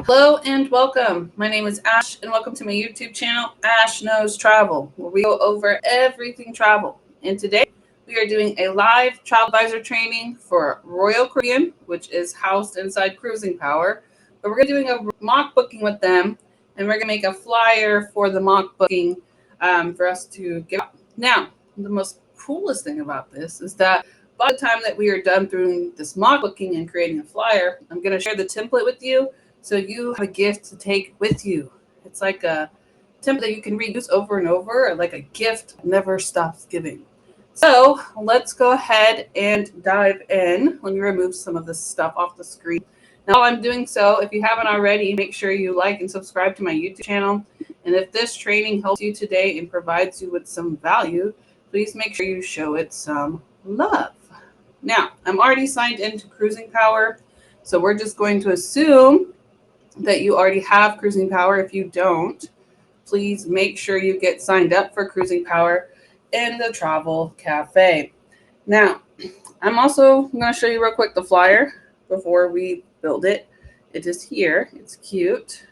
Hello and welcome. My name is Ash, and welcome to my YouTube channel, Ash Knows Travel, where we go over everything travel. And today we are doing a live travel advisor training for Royal Caribbean, which is housed inside Cruising Power. But we're going to be doing a mock booking with them, and we're going to make a flyer for the mock booking for us to give out. Now, the most coolest thing about this is that by the time that we are done doing this mock booking and creating a flyer, I'm going to share the template with you so you have a gift to take with you. It's like a template that you can reuse over and over, like a gift never stops giving. So let's go ahead and dive in. Let me remove some of this stuff off the screen. Now, while I'm doing so, if you haven't already, make sure you like and subscribe to my YouTube channel. And if this training helps you today and provides you with some value, please make sure you show it some love. Now, I'm already signed into Cruising Power, so we're just going to assume that you already have Cruising Power. If you don't, please make sure you get signed up for Cruising Power in the Travel Cafe. Now, I'm also going to show you real quick the flyer before we build it. It is here. It's cute.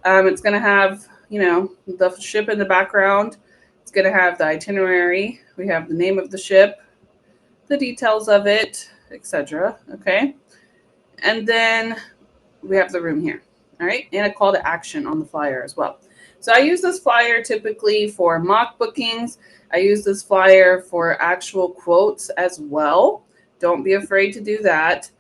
It's going to have, the ship in the background. It's going to have the itinerary. We have the name of the ship, the details of it, etc. Okay. And then we have the room here. All right. And a call to action on the flyer as well. So I use this flyer typically for mock bookings. I use this flyer for actual quotes as well. Don't be afraid to do that.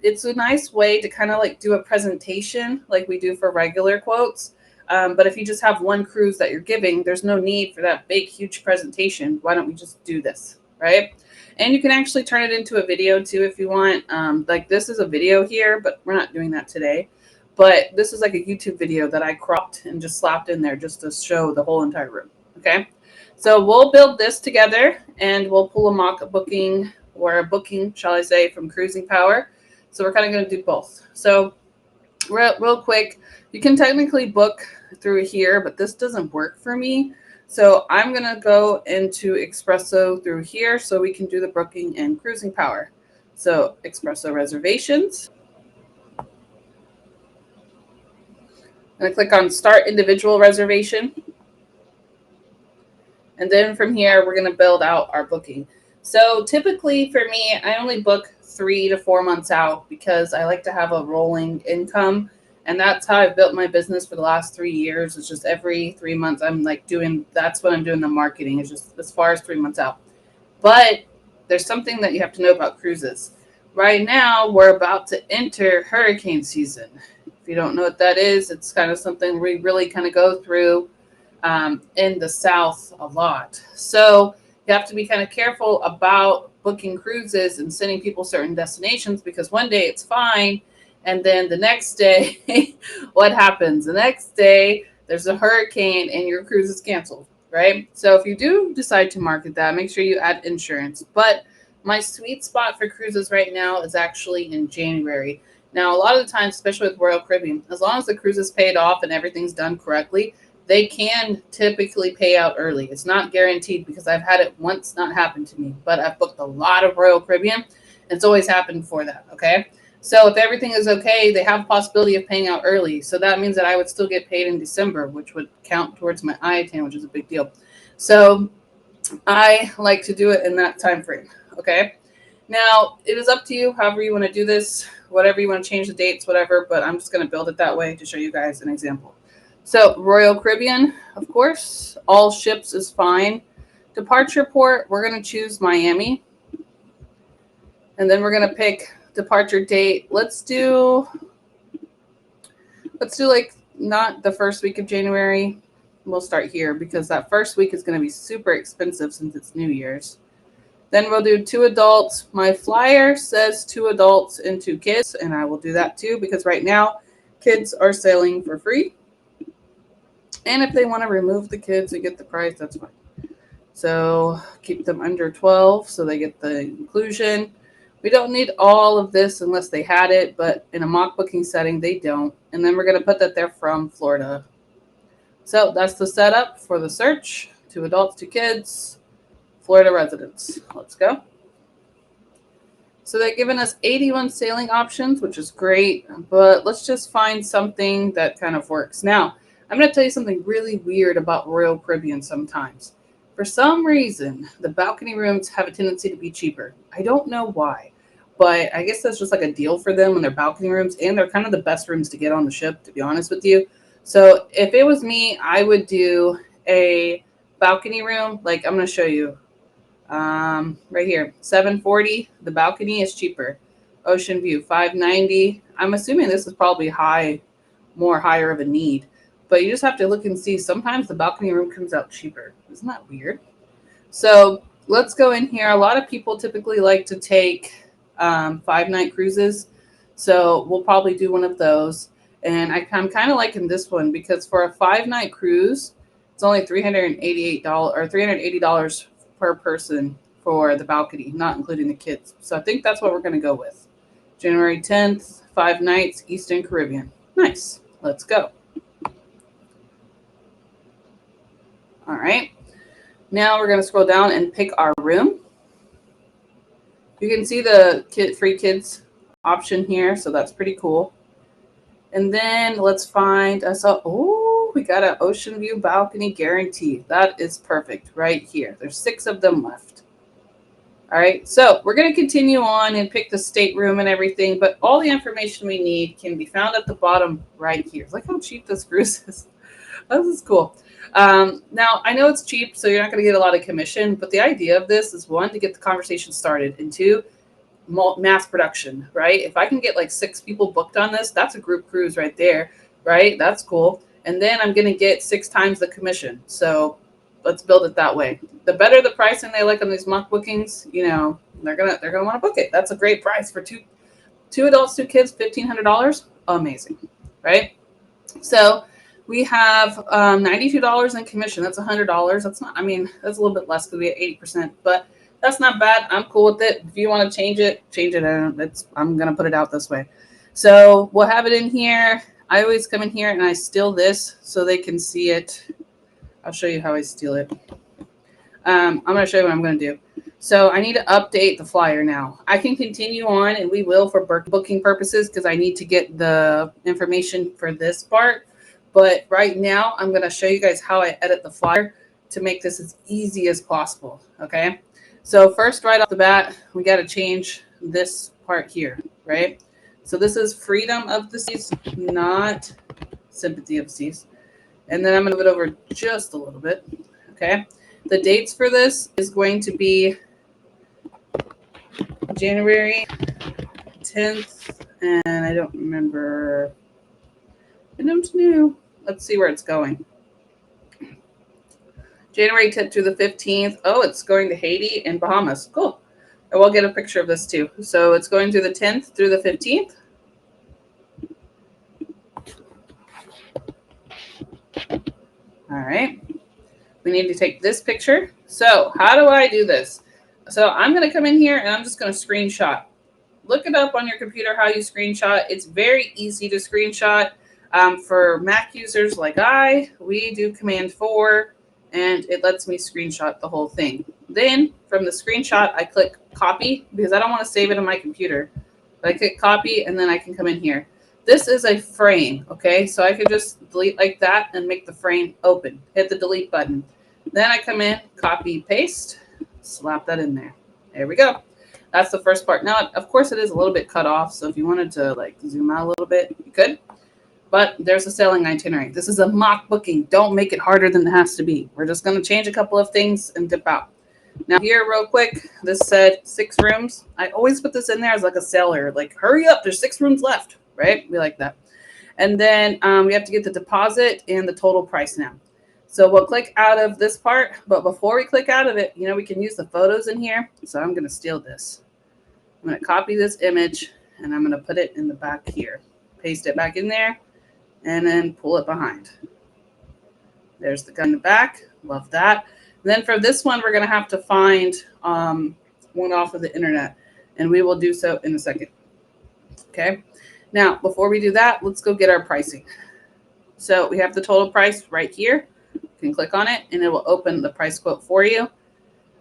It's a nice way to kind of like do a presentation like we do for regular quotes. But if you just have one cruise that you're giving, there's no need for that big, huge presentation. Why don't we just do this, right? And you can actually turn it into a video too if you want. Like this is a video here, but we're not doing that today. But this is like a YouTube video that I cropped and just slapped in there just to show the whole entire room. Okay. So we'll build this together and we'll pull a mock booking or a booking, shall I say, from Cruising Power. So we're kind of going to do both. So real quick, you can technically book through here, but this doesn't work for me. So I'm going to go into Espresso through here so we can do the booking in Cruising Power. So Espresso reservations. I'm going to click on Start Individual Reservation. And then from here, we're going to build out our booking. So typically for me, I only book 3 to 4 months out because I like to have a rolling income. And that's how I've built my business for the last 3 years. It's just every 3 months I'm like that's what I'm doing the marketing. It's just as far as 3 months out. But there's something that you have to know about cruises. Right now, we're about to enter hurricane season. If you don't know what that is, it's kind of something we really kind of go through in the South a lot. So you have to be kind of careful about booking cruises and sending people certain destinations because one day it's fine. And then the next day, what happens? The next day, there's a hurricane and your cruise is canceled, right? So if you do decide to market that, make sure you add insurance. But my sweet spot for cruises right now is actually in January. Now, a lot of the times, especially with Royal Caribbean, as long as the cruise is paid off and everything's done correctly, they can typically pay out early. It's not guaranteed because I've had it once not happen to me, but I've booked a lot of Royal Caribbean. It's always happened before that, okay? So if everything is okay, they have a possibility of paying out early. So that means that I would still get paid in December, which would count towards my IATAN, which is a big deal. So I like to do it in that time frame, okay? Now, it is up to you, however you want to do this, whatever you want to change the dates, whatever, but I'm just going to build it that way to show you guys an example. So Royal Caribbean, of course, all ships is fine. Departure port, we're going to choose Miami. And then we're going to pick departure date. Let's do like not the first week of January. We'll start here because that first week is going to be super expensive since it's New Year's. Then we'll do 2 adults. My flyer says 2 adults and 2 kids, and I will do that too because right now kids are sailing for free. And if they want to remove the kids and get the price, that's fine. So keep them under 12 so they get the inclusion. We don't need all of this unless they had it, but in a mock booking setting, they don't. And then we're going to put that they're from Florida. So that's the setup for the search. 2 adults, 2 kids, Florida residents. Let's go. So they're giving us 81 sailing options, which is great, but let's just find something that kind of works. Now, I'm going to tell you something really weird about Royal Caribbean sometimes. For some reason, the balcony rooms have a tendency to be cheaper. I don't know why, but I guess that's just like a deal for them when they're balcony rooms, and they're kind of the best rooms to get on the ship, to be honest with you. So if it was me, I would do a balcony room. Like I'm going to show you right here, 740. The balcony is cheaper. Ocean view, 590. I'm assuming this is probably higher of a need, but you just have to look and see. Sometimes the balcony room comes out cheaper. Isn't that weird? So let's go in here. A lot of people typically like to take 5-night cruises. So we'll probably do one of those. And I'm kind of liking this one because for a 5-night cruise, it's only $388 or $380 per person for the balcony, not including the kids. So I think that's what we're going to go with. January 10th, 5 nights, Eastern Caribbean. Nice. Let's go. All right. Now we're going to scroll down and pick our room. You can see the free kids option here, so that's pretty cool. And then let's find us. Oh, we got an ocean view balcony guarantee. That is perfect right here. There's 6 of them left. All right, so we're going to continue on and pick the stateroom and everything, but all the information we need can be found at the bottom right here. Look how cheap this cruise is. This is cool. Now, I know it's cheap, so you're not going to get a lot of commission, but the idea of this is, 1, to get the conversation started, and 2, mass production, right? If I can get like 6 people booked on this, that's a group cruise right there, right? That's cool. And then I'm going to get 6 times the commission. So let's build it that way. The better the pricing they like on these mock bookings, you know, they're gonna want to book it. That's a great price for two adults, 2 kids, $1,500. Amazing, right? So we have $92 in commission. That's $100. That's not. I mean, that's a little bit less because we have 80%, but that's not bad. I'm cool with it. If you want to change it. I'm gonna put it out this way. So we'll have it in here. I always come in here and I steal this so they can see it. I'll show you how I steal it. I'm going to show you what I'm going to do. So I need to update the flyer now. I can continue on, and we will for booking purposes because I need to get the information for this part. But right now, I'm going to show you guys how I edit the flyer to make this as easy as possible. Okay. So first, right off the bat, we got to change this part here, right? So this is freedom of the seas, not sympathy of the seas. And then I'm going to move it over just a little bit. Okay. The dates for this is going to be January 10th. And I don't remember. I don't know. Let's see where it's going. January 10th through the 15th. Oh, it's going to Haiti and Bahamas. Cool. And we'll get a picture of this too. So it's going through the 10th through the 15th. All right. We need to take this picture. So how do I do this? So I'm going to come in here and I'm just going to screenshot. Look it up on your computer how you screenshot. It's very easy to screenshot. For Mac users like we do Command 4 and it lets me screenshot the whole thing. Then from the screenshot, I click copy because I don't want to save it on my computer. But I click copy and then I can come in here. This is a frame, okay? So I could just delete like that and make the frame open. Hit the delete button. Then I come in, copy, paste, slap that in there. There we go. That's the first part. Now, of course, it is a little bit cut off. So if you wanted to like zoom out a little bit, you could. But there's a sailing itinerary. This is a mock booking. Don't make it harder than it has to be. We're just going to change a couple of things and dip out. Now here, real quick, this said 6 rooms. I always put this in there as like a sailor. Like, hurry up, there's 6 rooms left. Right? We like that. And then we have to get the deposit and the total price now. So we'll click out of this part. But before we click out of it, you know, we can use the photos in here. So I'm going to steal this. I'm going to copy this image and I'm going to put it in the back here. Paste it back in there and then pull it behind. There's the guy in the back. Love that. And then for this one, we're going to have to find one off of the internet. And we will do so in a second. Okay. Now, before we do that, let's go get our pricing. So we have the total price right here. You can click on it and it will open the price quote for you.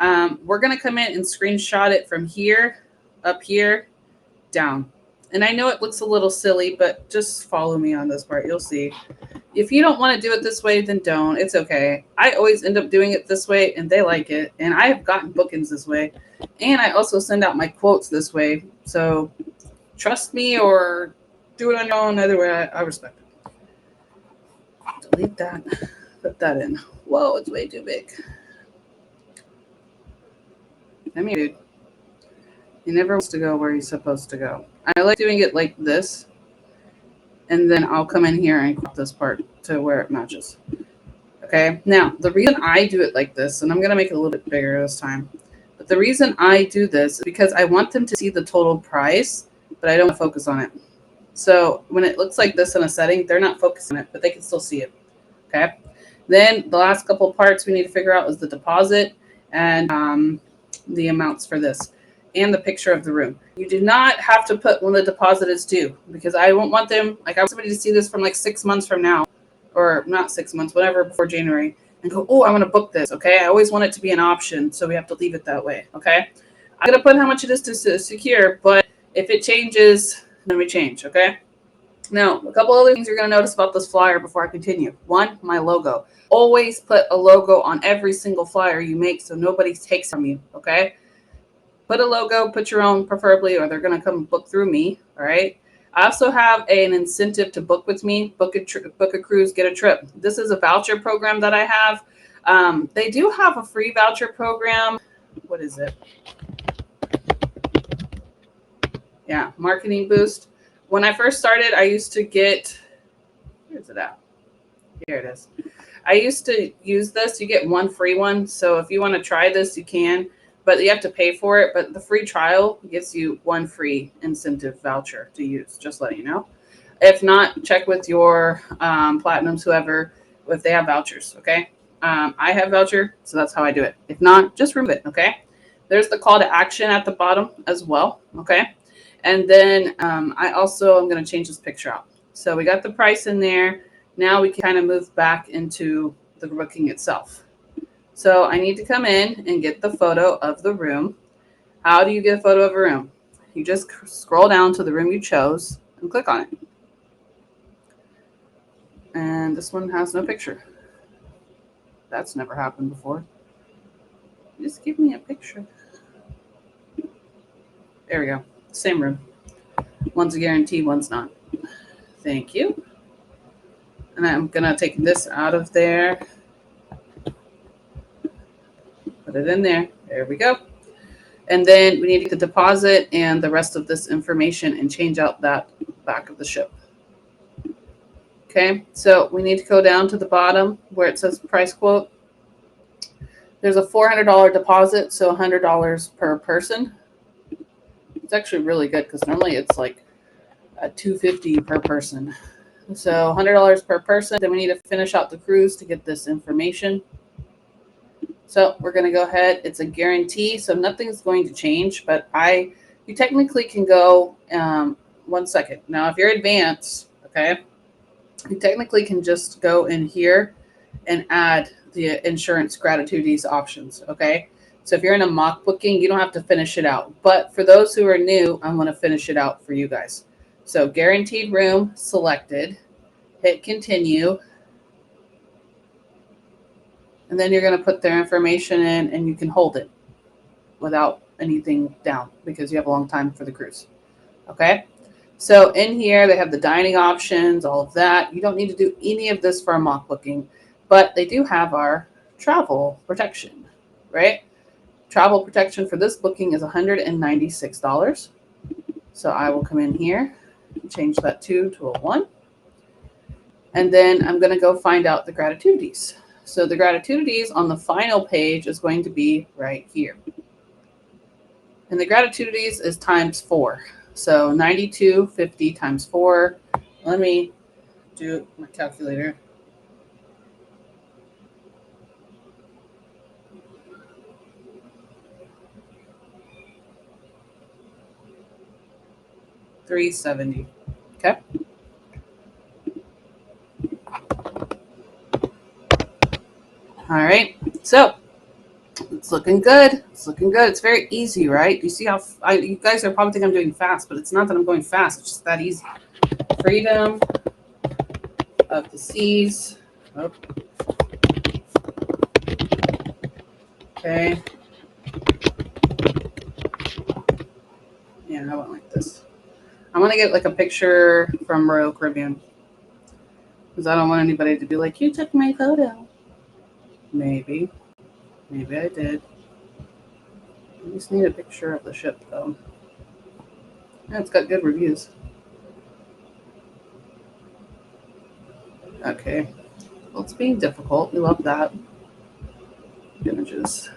We're going to come in and screenshot it from here. up here, down. And I know it looks a little silly, but just follow me on this part. You'll see. If you don't want to do it this way, then don't. It's okay. I always end up doing it this way, and they like it. And I have gotten bookings this way. And I also send out my quotes this way. So trust me or do it on your own. Either way, I respect it. Delete that. Put that in. Whoa, it's way too big. I mean, dude, he never wants to go where he's supposed to go. I like doing it like this. And then I'll come in here and crop this part to where it matches. Okay, now the reason I do it like this, and I'm going to make it a little bit bigger this time, but the reason I do this is because I want them to see the total price, but I don't want to focus on it. So when it looks like this in a setting, they're not focusing on it, but they can still see it. Okay, then the last couple of parts we need to figure out is the deposit and the amounts for this and the picture of the room. You do not have to put when the deposit is due because I won't want them, like I want somebody to see this from like 6 months from now, or not 6 months, whatever, before January, and go, oh, I want to book this, okay? I always want it to be an option, so we have to leave it that way, okay? I'm going to put how much it is to secure, but if it changes, then we change, okay? Now, a couple other things you're going to notice about this flyer before I continue. One, my logo. Always put a logo on every single flyer you make so nobody takes from you, okay? Put a logo, put your own preferably, or they're going to come book through me, all right? I also have an incentive to book with me, book a cruise, get a trip. This is a voucher program that I have. They do have a free voucher program. What is it? Yeah, Marketing Boost. When I first started, I used to get, where's it at? Here it is. I used to use this. You get one free one. So if you want to try this, you can. But you have to pay for it. But the free trial gives you one free incentive voucher to use, just let you know. If not, check with your platinums, whoever, if they have vouchers, okay? I have voucher, so that's how I do it. If not, just remove it, okay? There's the call to action at the bottom as well, okay? And then I also am going to change this picture out. So we got the price in there. Now we can kind of move back into the booking itself. So I need to come in and get the photo of the room. How do you get a photo of a room? You just scroll down to the room you chose and click on it. And this one has no picture. That's never happened before. Just give me a picture. There we go. Same room. One's a guarantee, one's not. Thank you. And I'm going to take this out of there. Put it in there. There we go. And then we need to get the deposit and the rest of this information and change out that back of the ship. Okay, so we need to go down to the bottom where it says price quote. There's a $400 deposit, so $100 per person. It's actually really good because normally it's like $250 per person. So $100 per person. Then we need to finish out the cruise to get this information. So we're going to go ahead. It's a guarantee, so nothing's going to change. But you technically can go 1 second. Now, if you're advanced, okay, you technically can just go in here and add the insurance gratuities options, okay? So if you're in a mock booking, you don't have to finish it out. But for those who are new, I'm going to finish it out for you guys. So guaranteed room selected, hit continue. And then you're going to put their information in and you can hold it without anything down because you have a long time for the cruise. Okay. So in here, they have the dining options, all of that. You don't need to do any of this for a mock booking, but they do have our travel protection, right? Travel protection for this booking is $196. So I will come in here, change that to a 1. And then I'm going to go find out the gratuities. So the gratuities on the final page is going to be right here. And the gratuities is times 4. So 92.50 times 4. Let me do my calculator. $370. Okay. All right. So It's looking good. It's looking good. It's very easy, right? You see how you guys are probably thinking I'm doing fast, but it's not that I'm going fast. It's just that easy. Freedom of the seas. Oh, okay. Yeah, I went like this. I want to get like a picture from Royal Caribbean because I don't want anybody to be like, "You took my photo." Maybe I did. I just need a picture of the ship, though. Yeah, it's got good reviews. Okay. Well, it's being difficult. We love that. Images.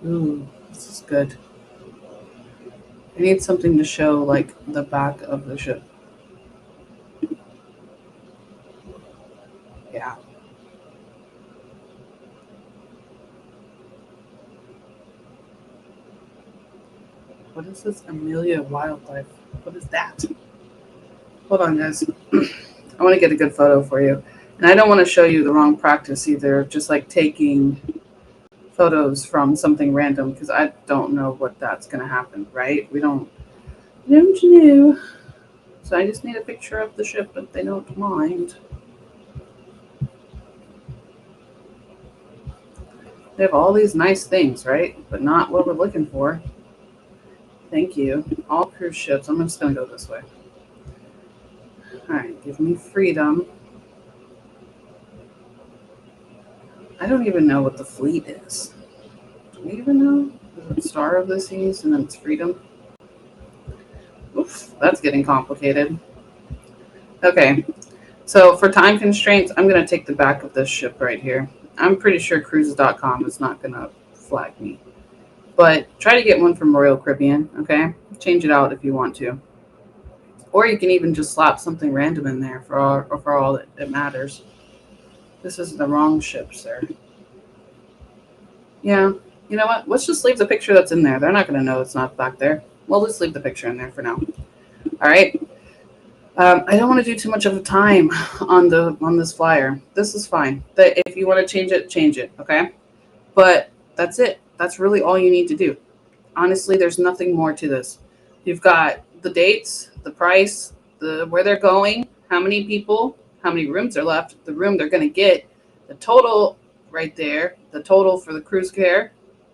Ooh, this is good. I need something to show, like, the back of the ship. Yeah. What is this? Amelia Wildlife. What is that? Hold on, guys. I want to get a good photo for you. And I don't want to show you the wrong practice either, just like taking photos from something random because I don't know what that's going to happen, right? We don't know. So I just need a picture of the ship if they don't mind. They have all these nice things, right? But not what we're looking for. Thank you. All cruise ships. I'm just going to go this way. All right, give me freedom. I don't even know what the fleet is. Do we even know? Is it Star of the Seas and then it's freedom? Oof, that's getting complicated. Okay, so for time constraints, I'm going to take the back of this ship right here. I'm pretty sure cruises.com is not going to flag me. But try to get one from Royal Caribbean, okay? Change it out if you want to. Or you can even just slap something random in there for all that matters. This is the wrong ship, sir. Yeah, you know what? Let's just leave the picture that's in there. They're not going to know it's not back there. Well, let's leave the picture in there for now. All right. I don't want to do too much of a time on this flyer. This is fine. If you want to change it. Okay. But that's it. That's really all you need to do. Honestly, there's nothing more to this. You've got the dates, the price, the where they're going, how many people, how many rooms are left, the room they're going to get, the total right there, the total for the cruise care,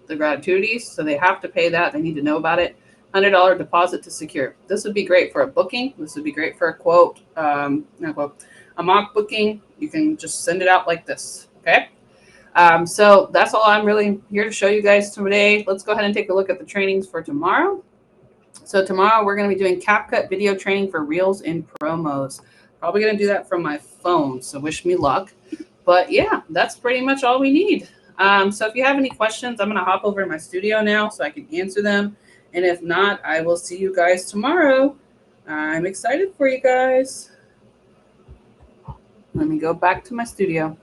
the gratuities. So they have to pay that. They need to know about it. $100 deposit to secure. This would be great for a booking. This would be great for a quote, not quote, a mock booking. You can just send it out like this. Okay. So that's all I'm really here to show you guys today. Let's go ahead and take a look at the trainings for tomorrow. So tomorrow we're going to be doing CapCut video training for Reels and promos. Probably going to do that from my phone, so wish me luck. But yeah, that's pretty much all we need. So if you have any questions, I'm going to hop over to my studio now so I can answer them. And if not, I will see you guys tomorrow. I'm excited for you guys. Let me go back to my studio.